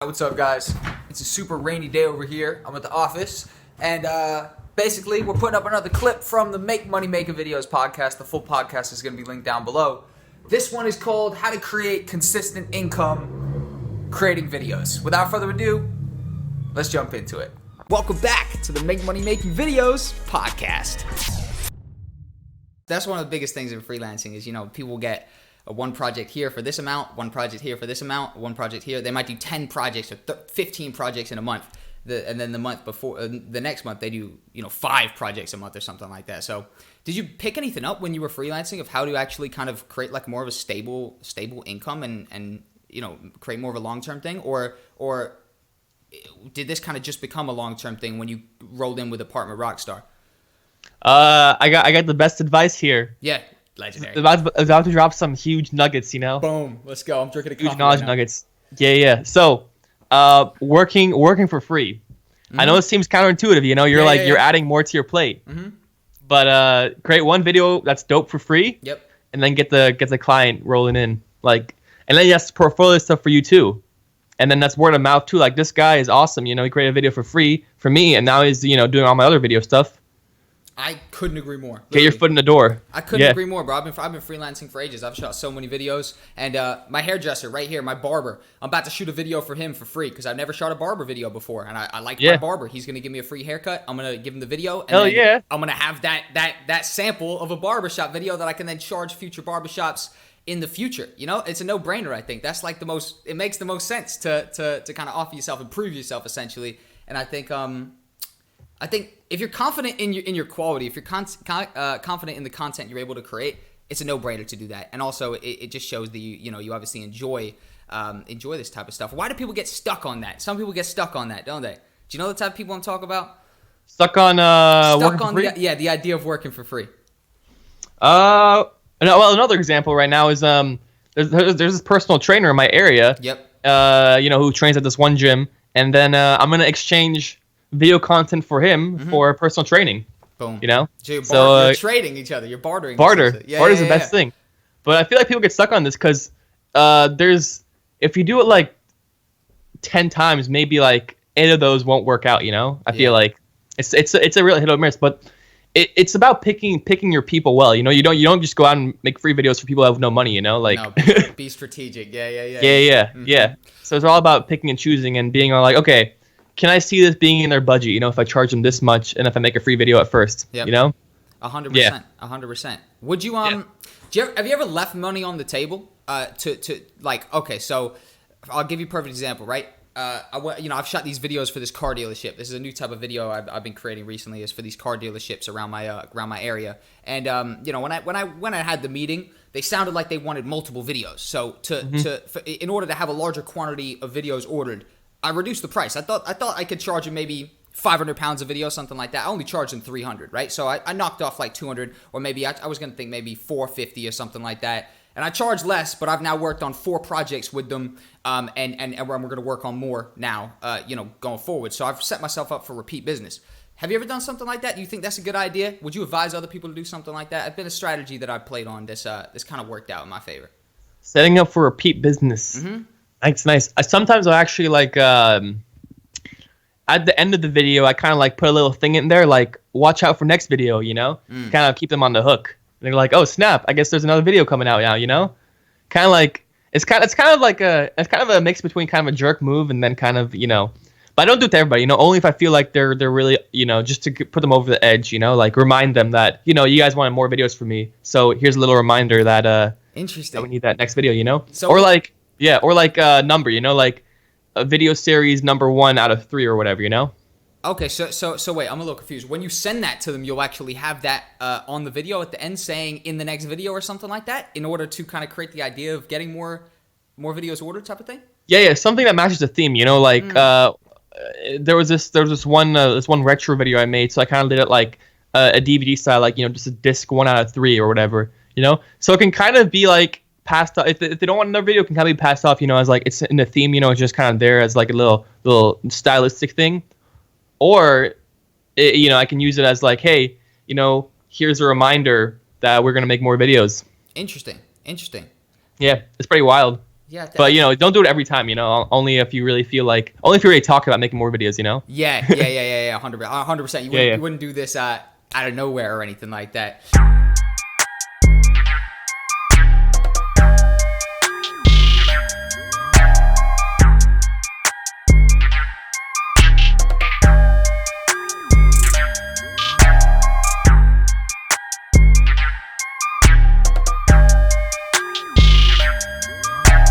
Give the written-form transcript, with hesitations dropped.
What's up, guys? It's a super rainy day over here. I'm at the office, and basically, we're putting up another clip from the Make Money Making Videos podcast. The full podcast is going to be linked down below. This one is called How to Create Consistent Income Creating Videos. Without further ado, let's jump into it. Welcome back to the Make Money Making Videos podcast. That's one of the biggest things in freelancing is, people get one project here for this amount, one project here for this amount, one project here. They might do 10 projects or 15 projects in a month. And then the month before, the next month, they do, 5 projects a month or something like that. So did you pick anything up when you were freelancing of how to actually kind of create like more of a stable income and create more of a long-term thing? Or did this kind of just become a long-term thing when you rolled in with Apartment Rockstar? I got the best advice here. Yeah. Legendary. About to drop some huge nuggets, Boom. Let's go. I'm drinking a coffee huge knowledge right now. nuggets. Yeah. So, working for free. Mm-hmm. I know it seems counterintuitive. You're adding more to your plate. Mm-hmm. But create one video that's dope for free. Yep. And then get the client rolling in, and then yes, portfolio stuff for you too. And then that's word of mouth too. Like, this guy is awesome. He created a video for free for me, and now he's doing all my other video stuff. I couldn't agree more. Literally. Get your foot in the door. I couldn't agree more, bro. I've been freelancing for ages. I've shot so many videos. And my hairdresser right here, my barber, I'm about to shoot a video for him for free because I've never shot a barber video before. And I like my barber. He's going to give me a free haircut. I'm going to give him the video. And then I'm going to have that sample of a barbershop video that I can then charge future barbershops in the future. It's a no-brainer, I think. That's like it makes the most sense to kind of offer yourself, improve yourself, essentially. And I think if you're confident in your quality, if you're confident in the content you're able to create, it's a no-brainer to do that. And also, it just shows that you obviously enjoy this type of stuff. Why do people get stuck on that? Some people get stuck on that, don't they? Do you know the type of people I'm talking about? Stuck on working for free? The idea of working for free. Another example right now is there's this personal trainer in my area. Yep. Who trains at this one gym, and then I'm gonna exchange video content for him for personal training. Boom. So you're trading each other. You're bartering. Barter's the best thing. But I feel like people get stuck on this because if you do it like 10 times, maybe like 8 of those won't work out. I feel like it's a real hit or miss. But it's about picking your people well. You don't just go out and make free videos for people who have no money. No, be strategic. Yeah. So it's all about picking and choosing and being all like, okay, can I see this being in their budget? If I charge them this much and if I make a free video at first, 100%. 100%. Would you have you ever left money on the table okay, so I'll give you a perfect example, right? I've shot these videos for this car dealership. This is a new type of video I've been creating recently, is for these car dealerships around my area. And when I had the meeting, they sounded like they wanted multiple videos. So in order to have a larger quantity of videos ordered, I reduced the price. I thought I could charge him maybe 500 pounds a video, something like that. I only charged him 300, right? So I knocked off like 200, or maybe I was going to think maybe 450 or something like that. And I charged less, but I've now worked on 4 projects with them, and we're going to work on more now, going forward. So I've set myself up for repeat business. Have you ever done something like that? Do you think that's a good idea? Would you advise other people to do something like that? It's been a strategy that I've played on. This kind of worked out in my favor. Setting up for repeat business. Mm-hmm. That's nice. Sometimes I actually at the end of the video, I kind of put a little thing in there, watch out for next video, kind of keep them on the hook. And they're like, oh snap, I guess there's another video coming out now, kind of like it's kind of a mix between kind of a jerk move and then kind of but I don't do it to everybody, only if I feel like they're really just to put them over the edge, remind them that you guys wanted more videos from me, so here's a little reminder that interesting, that we need that next video, so, or number, a video series number 1 out of 3 or whatever, Okay, so wait, I'm a little confused. When you send that to them, you'll actually have that on the video at the end saying in the next video or something like that, in order to kind of create the idea of getting more videos ordered type of thing? Yeah, something that matches the theme, there was this one retro video I made, so I kind of did it like a DVD style, just a disc 1 out of 3 or whatever, so it can kind of be like passed off. If they don't want another video, it can kind of be passed off, as like it's in the theme, it's just kind of there as like a little stylistic thing. Or, I can use it as like, hey, here's a reminder that we're going to make more videos. Interesting. Yeah, it's pretty wild. Yeah. But you know, don't do it every time. You know, only if you really feel like, only if you really talk about making more videos. You know. Yeah. 100%. You wouldn't do this out of nowhere or anything like that.